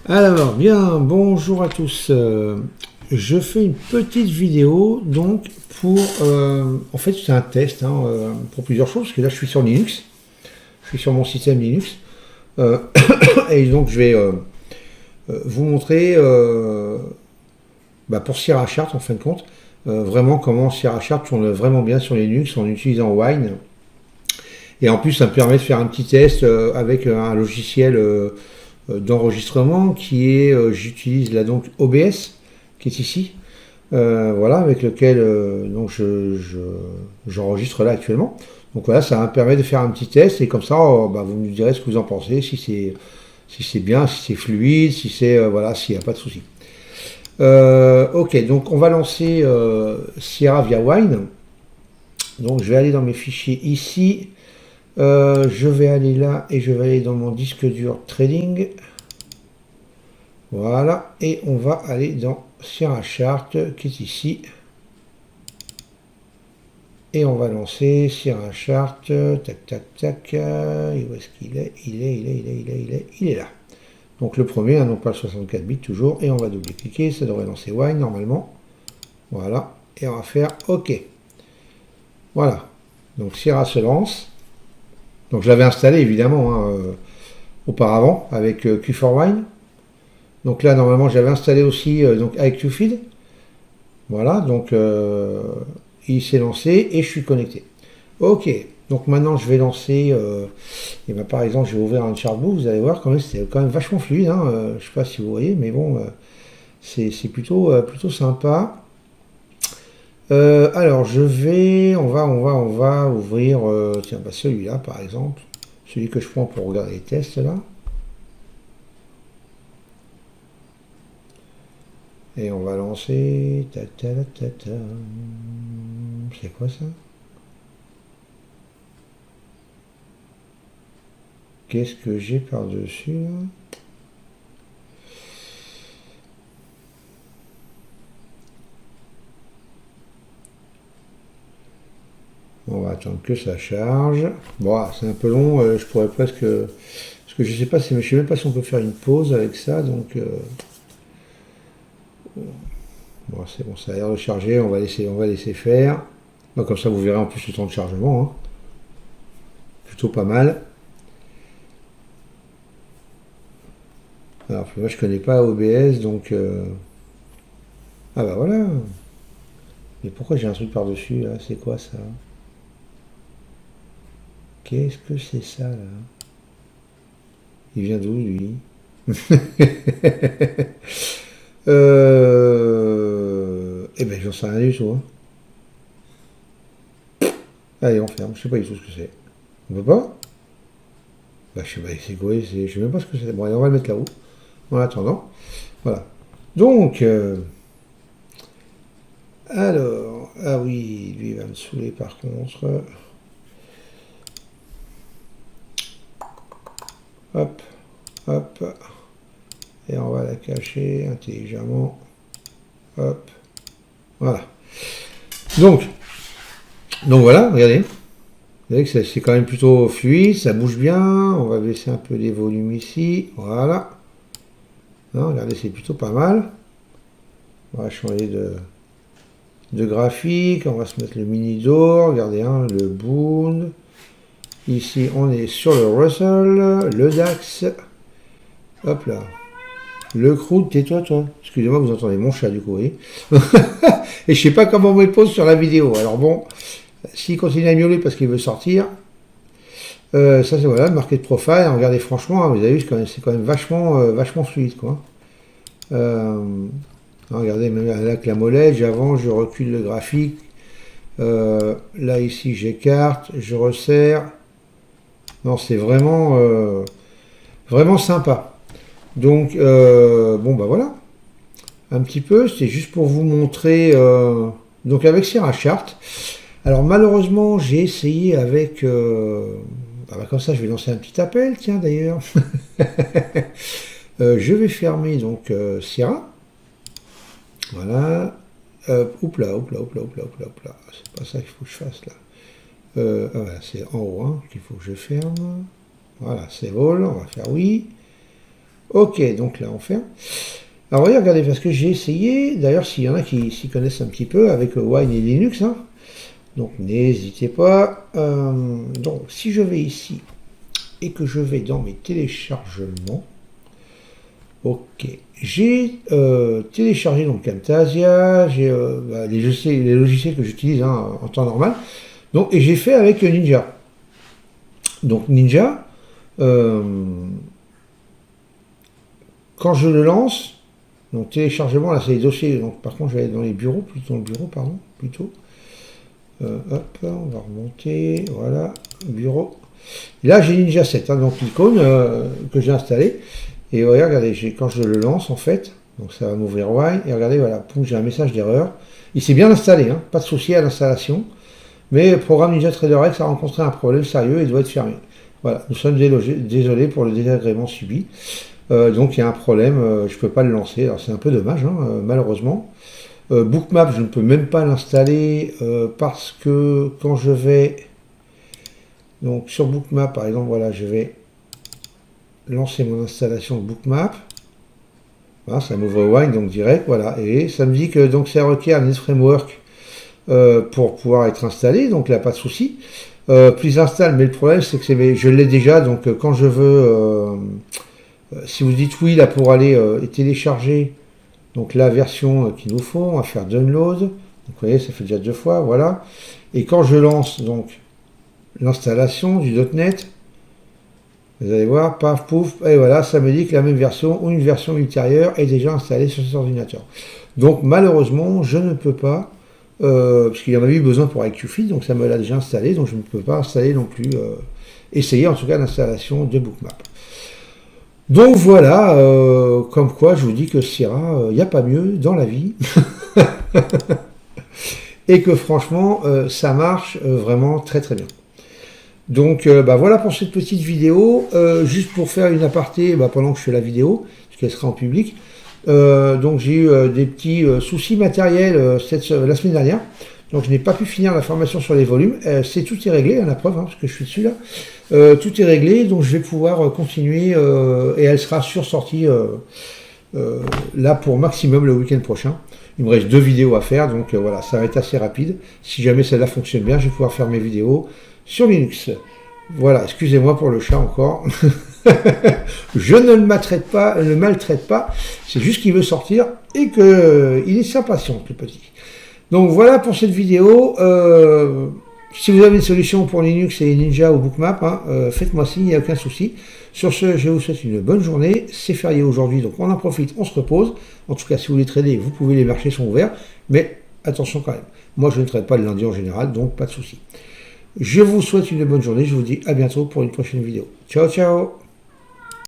Alors, bien, bonjour à tous. Je fais une petite vidéo donc pour. En fait, c'est un test pour plusieurs choses, parce que là, je suis sur Linux. Je suis sur mon système Linux. Euh, et donc, je vais vous montrer, pour Sierra Chart, en fin de compte, vraiment comment Sierra Chart tourne vraiment bien sur Linux en utilisant Wine. Et en plus, ça me permet de faire un petit test avec un logiciel d'enregistrement qui est, j'utilise là donc OBS, qui est ici, voilà, avec lequel donc j'enregistre là actuellement. Donc voilà, ça me permet de faire un petit test et comme ça, vous me direz ce que vous en pensez, si c'est bien, si c'est fluide, si c'est voilà, s'il n'y a pas de souci. Ok, donc on va lancer Sierra via Wine. Donc je vais aller dans mes fichiers ici. Je vais aller là et je vais aller dans mon disque dur trading. Voilà, et on va aller dans Sierra Chart qui est ici. Et on va lancer Sierra Chart. Tac, tac, tac. Et où est-ce qu'il est? Il est là. Donc le premier, donc pas le 64 bits toujours. Et on va double-cliquer. Ça devrait lancer Wine normalement. Voilà. Et on va faire OK. Voilà. Donc Sierra se lance. Donc je l'avais installé évidemment auparavant avec Q4Wine. Donc là normalement j'avais installé aussi donc avec QFeed. Voilà, donc il s'est lancé et je suis connecté. Ok, donc maintenant je vais lancer, et ben, par exemple je vais ouvrir un chartbook, vous allez voir quand même c'est quand même vachement fluide, je sais pas si vous voyez, mais bon, c'est plutôt sympa. Alors on va ouvrir, tiens, celui-là par exemple, celui que je prends pour regarder les tests là. Et on va lancer. C'est quoi ça? Qu'est-ce que j'ai par-dessus là? On va attendre que ça charge. Bon, c'est un peu long, je pourrais presque. Parce que je sais pas si. Je sais même pas si on peut faire une pause avec ça, donc. Bon, c'est bon, ça a l'air de charger, on va laisser faire. Bon, comme ça vous verrez en plus le temps de chargement. Plutôt pas mal. Alors moi je connais pas OBS, donc. Ah bah voilà. Mais pourquoi j'ai un truc par-dessus là? C'est quoi ça? Qu'est-ce que c'est ça là? Il vient d'où lui? Eh ben j'en sais rien du tout. Allez on ferme, je sais pas du tout ce que c'est. On peut pas? Bah je sais pas, c'est quoi? Je sais même pas ce que c'est. Bon allez on va le mettre là-haut. En attendant. Voilà. Donc alors, ah oui, lui il va me saouler par contre. Hop, hop. Et on va la cacher intelligemment. Hop. Voilà. Donc voilà, regardez. Vous voyez que c'est quand même plutôt fluide, ça bouge bien. On va baisser un peu les volumes ici. Voilà. Non, regardez, c'est plutôt pas mal. On va changer de graphique. On va se mettre le mini d'or. Regardez, le Boon. Ici, on est sur le Russell, le DAX. Hop là. Le Crude, tais-toi, toi. Excusez-moi, vous entendez mon chat du coup, oui. Et je sais pas comment on me pose sur la vidéo. Alors bon, s'il continue à miauler parce qu'il veut sortir, ça c'est voilà, le market profile. Regardez franchement, vous avez vu, c'est quand même vachement fluide, quoi. Regardez, même là avec la molette, j'avance, je recule le graphique. Là ici, j'écarte, je resserre. Non, c'est vraiment sympa. Donc, bon, bah voilà. Un petit peu, c'était juste pour vous montrer. Donc, avec Sierra Chart. Alors, malheureusement, j'ai essayé avec. Comme ça, je vais lancer un petit appel, tiens, d'ailleurs. Je vais fermer donc Sierra. Voilà. Oups là. C'est pas ça qu'il faut que je fasse là. Voilà, c'est en haut qu'il faut que je ferme. Voilà, c'est all. On va faire oui. Ok, donc là on ferme. Alors voyez, regardez, parce que j'ai essayé, d'ailleurs s'il y en a qui s'y connaissent un petit peu avec Wine et Linux, hein, donc n'hésitez pas. Donc si je vais ici et que je vais dans mes téléchargements, ok, j'ai téléchargé donc Camtasia, j'ai les logiciels que j'utilise hein, en temps normal, donc, et j'ai fait avec Ninja. Donc Ninja, quand je le lance, donc téléchargement, là c'est les dossiers, donc par contre je vais aller dans les bureaux, plutôt. Hop, on va remonter, voilà, bureau. Et là j'ai Ninja 7, hein, donc l'icône que j'ai installé. Et regardez, quand je le lance en fait, donc ça va m'ouvrir Wine, et regardez, voilà, j'ai un message d'erreur. Il s'est bien installé, hein, pas de souci à l'installation. Mais le programme Ninja Trader X a rencontré un problème sérieux et doit être fermé. Voilà, nous sommes désolés pour le désagrément subi. Donc il y a un problème, je ne peux pas le lancer. Alors c'est un peu dommage, hein, malheureusement. Bookmap, je ne peux même pas l'installer parce que quand je vais donc sur Bookmap, par exemple, voilà, je vais lancer mon installation de Bookmap. Voilà, ça m'ouvre Wine donc direct, voilà, et ça me dit que donc ça requiert un framework pour pouvoir être installé, donc là pas de souci. Puis j'installe, mais le problème c'est que je l'ai déjà, donc quand je veux, si vous dites oui là pour aller télécharger donc la version qu'il nous faut, on va faire download, donc vous voyez ça fait déjà 2 fois, voilà. Et quand je lance donc l'installation du .NET, vous allez voir, paf, pouf, et voilà, ça me dit que la même version ou une version ultérieure est déjà installée sur cet ordinateur. Donc malheureusement, je ne peux pas, parce qu'il y en avait eu besoin pour IQFeed, donc ça me l'a déjà installé, donc je ne peux pas installer non plus, essayer en tout cas l'installation de Bookmap. Donc voilà, comme quoi je vous dis que Sierra, il n'y a pas mieux dans la vie. Et que franchement, ça marche vraiment très très bien. Donc voilà pour cette petite vidéo, juste pour faire une aparté pendant que je fais la vidéo, parce qu'elle sera en public. Donc j'ai eu des petits soucis matériels la semaine dernière, donc je n'ai pas pu finir la formation sur les volumes. Tout est réglé, hein, la preuve, hein, parce que je suis dessus là. Tout est réglé, donc je vais pouvoir continuer et elle sera sursortie là pour maximum le week-end prochain. Il me reste 2 vidéos à faire, donc voilà, ça va être assez rapide. Si jamais celle-là fonctionne bien, je vais pouvoir faire mes vidéos sur Linux. Voilà, excusez-moi pour le chat encore. Je ne le maltraite pas, c'est juste qu'il veut sortir et qu'il est s'impatiente, le petit. Donc voilà pour cette vidéo. Si vous avez une solution pour Linux et Ninja ou Bookmap, hein, faites-moi signe, il n'y a aucun souci. Sur ce, je vous souhaite une bonne journée. C'est férié aujourd'hui, donc on en profite, on se repose. En tout cas, si vous voulez trader, vous pouvez, les marchés sont ouverts. Mais attention quand même, moi je ne trade pas le lundi en général, donc pas de souci. Je vous souhaite une bonne journée, je vous dis à bientôt pour une prochaine vidéo. Ciao, ciao!